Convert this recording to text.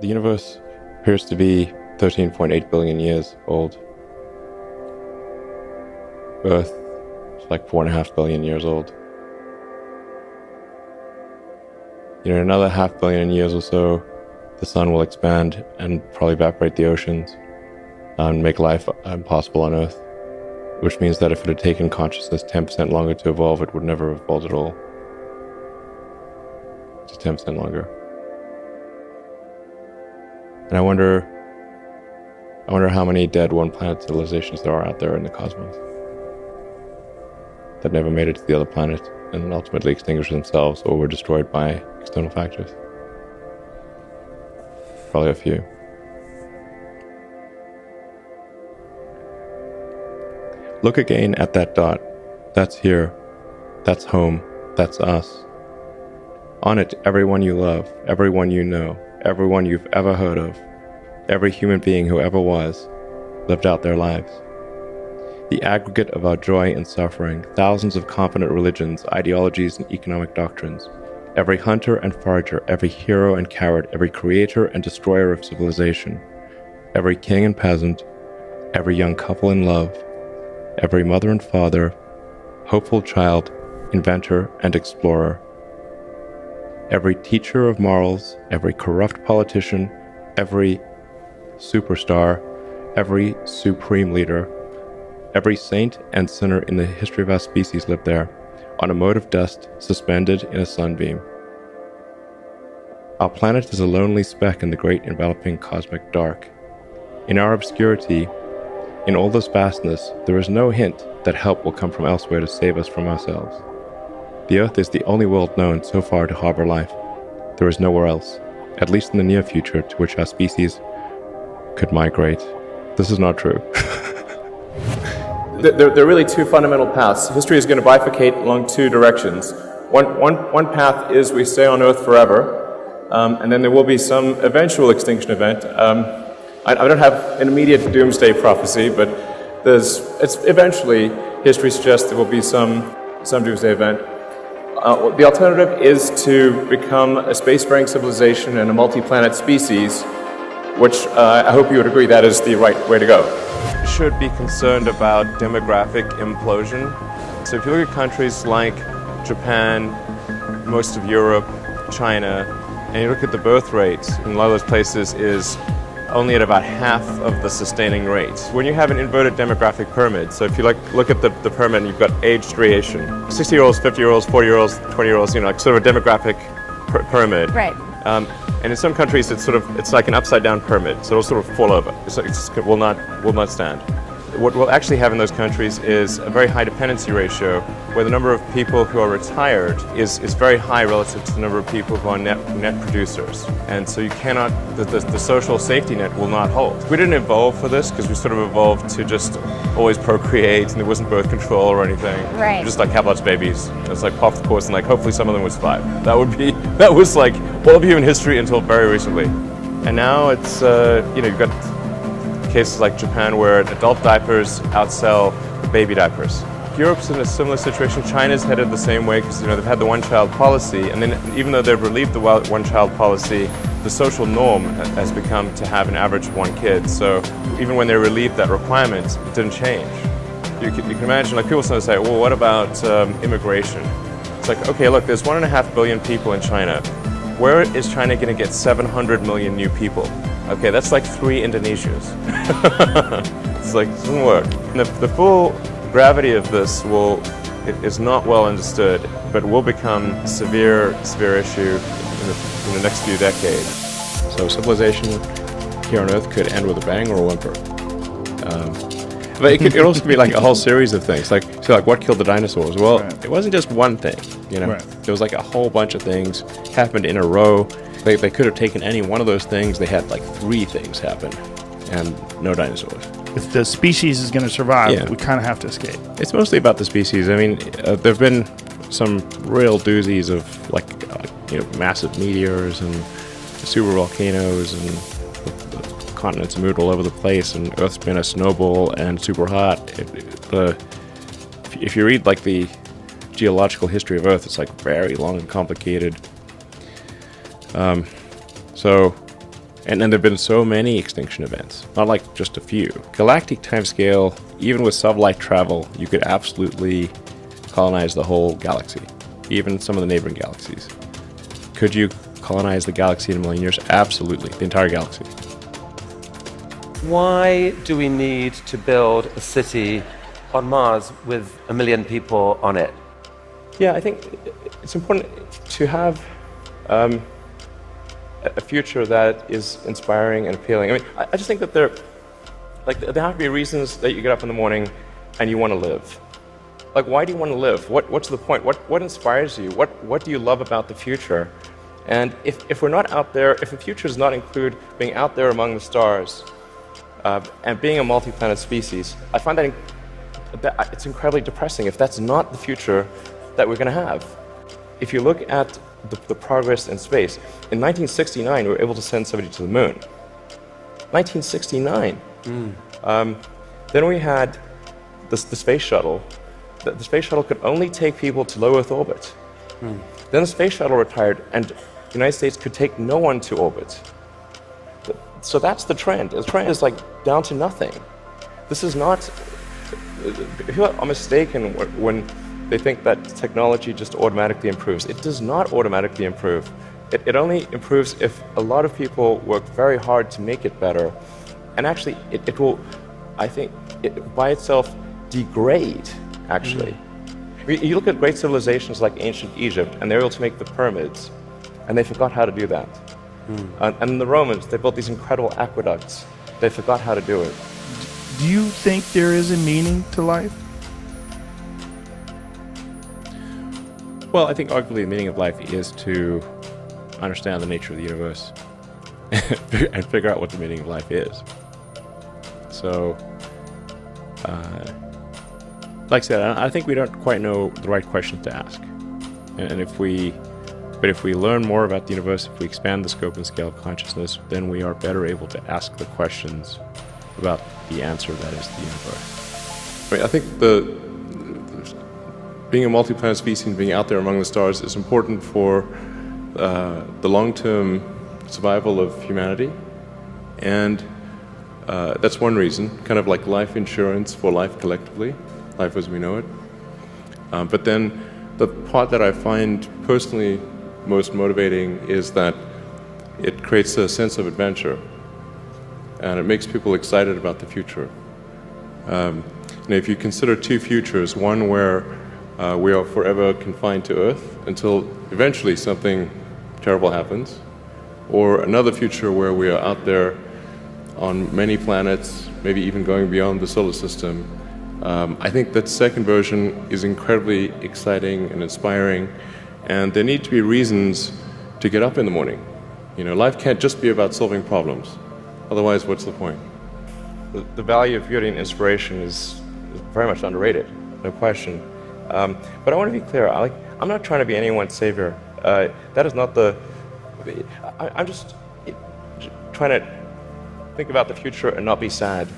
The universe appears to be 13.8 billion years old. Earth is like 4.5 billion years old. In another 500 million years or so, the sun will expand and probably evaporate the oceans and make life impossible on Earth, which means that if it had taken consciousness 10% longer to evolve, it would never have evolved at all. Just 10% longer. And I wonder how many dead one-planet civilizations there are out there in the cosmos that never made it to the other planet and ultimately extinguished themselves or were destroyed by external factors. Probably a few. Look again at that dot. That's here. That's home. That's us. On it, everyone you love, everyone you know, everyone you've ever heard of, every human being who ever was, lived out their lives. The aggregate of our joy and suffering, thousands of confident religions, ideologies, and economic doctrines, every hunter and forager, every hero and coward, every creator and destroyer of civilization, every king and peasant, every young couple in love, every mother and father, hopeful child, inventor and explorer, every teacher of morals, every corrupt politician, every superstar, every supreme leader, every saint and sinner in the history of our species lived there, on a mote of dust suspended in a sunbeam. Our planet is a lonely speck in the great enveloping cosmic dark. In our obscurity, in all this vastness, there is no hint that help will come from elsewhere to save us from ourselves. The Earth is the only world known so far to harbor life. There is nowhere else, at least in the near future, to which our species could migrate. This is not true. There are really two fundamental paths. History is going to bifurcate along two directions. One path is we stay on Earth forever, and then there will be some eventual extinction event. I don't have an immediate doomsday prophecy, but it's eventually, history suggests there will be some doomsday event. The alternative is to become a spacefaring civilization and a multi-planet species, which I hope you would agree that is the right way to go. Should be concerned about demographic implosion. So if you look at countries like Japan, most of Europe, China, and you look at the birth rate in a lot of those places is only at about half of the sustaining rate. When you have an inverted demographic pyramid, so if you look at the pyramid and you've got age striation, 60-year-olds, 50-year-olds, 40-year-olds, 20-year-olds, like sort of a demographic pyramid. Right. And in some countries, it's like an upside-down pyramid, so it'll sort of fall over. It will not stand. What we'll actually have in those countries is a very high dependency ratio, where the number of people who are retired is very high relative to the number of people who are net producers. And so you cannot, the social safety net will not hold. We didn't evolve for this because we sort of evolved to just always procreate, and there wasn't birth control or anything. Right. Just like have lots of babies. It's like pop the course, and like hopefully some of them would survive. That was like all of human history until very recently. And now it's you've got cases like Japan where adult diapers outsell baby diapers. Europe's in a similar situation. China's headed the same way because they've had the one-child policy, and then even though they've relieved the one-child policy, the social norm has become to have an average of one kid. So even when they relieved that requirement, it didn't change. You can imagine, like people sometimes say, well, what about immigration? It's like, okay, look, there's 1.5 billion people in China. Where is China going to get 700 million new people? Okay, that's like 3 Indonesias. It's like, it doesn't work. And the full gravity of this is not well understood, but will become a severe issue in the next few decades. So civilization here on Earth could end with a bang or a whimper. But it could also be like a whole series of things. Like what killed the dinosaurs? Well, right. It wasn't just one thing, Right. There was like a whole bunch of things happened in a row. They could have taken any one of those things. They had like 3 things happen, and no dinosaurs. If the species is going to survive, we kind of have to escape. It's mostly about the species. I mean, there have been some real doozies of massive meteors and super volcanoes, and the continents moved all over the place, and Earth's been a snowball and super hot. If you read like the geological history of Earth, it's like very long and complicated. And there have been so many extinction events, not like just a few. Galactic timescale, even with sublight travel, you could absolutely colonize the whole galaxy, even some of the neighboring galaxies. Could you colonize the galaxy in a million years? Absolutely, the entire galaxy. Why do we need to build a city on Mars with 1 million people on it? Yeah, I think it's important to have a future that is inspiring and appealing. I mean, I just think that there have to be reasons that you get up in the morning and you want to live. Like, why do you want to live? What's the point? What inspires you? What do you love about the future? And if we're not out there, if the future does not include being out there among the stars and being a multi-planet species, I find that it's incredibly depressing if that's not the future that we're going to have. If you look at the progress in space, in 1969 we were able to send somebody to the moon. 1969. Then we had the space shuttle. The space shuttle could only take people to low Earth orbit. Then the space shuttle retired, and the United States could take no one to orbit. So that's the trend. The trend is like down to nothing. This is not. People are mistaken when they think that technology just automatically improves. It does not automatically improve. It only improves if a lot of people work very hard to make it better. And actually, it will, I think, by itself degrade, actually. You look at great civilizations like ancient Egypt, and they were able to make the pyramids, and they forgot how to do that. And the Romans, they built these incredible aqueducts. They forgot how to do it. Do you think there is a meaning to life? Well, I think arguably the meaning of life is to understand the nature of the universe and figure out what the meaning of life is. So, like I said, I think we don't quite know the right questions to ask. And if we learn more about the universe, if we expand the scope and scale of consciousness, then we are better able to ask the questions about the answer that is the universe. I mean, I think being a multi-planet species and being out there among the stars is important for the long-term survival of humanity, and that's one reason, kind of like life insurance for life collectively, life as we know it. But then the part that I find personally most motivating is that it creates a sense of adventure, and it makes people excited about the future. And if you consider two futures, one where we are forever confined to Earth until eventually something terrible happens, or another future where we are out there on many planets, maybe even going beyond the solar system, I think that second version is incredibly exciting and inspiring, and there need to be reasons to get up in the morning. You know, life can't just be about solving problems. Otherwise, what's the point? The value of beauty and inspiration is very much underrated, no question. But I want to be clear, I'm not trying to be anyone's savior. That is not the... I'm just trying to think about the future and not be sad.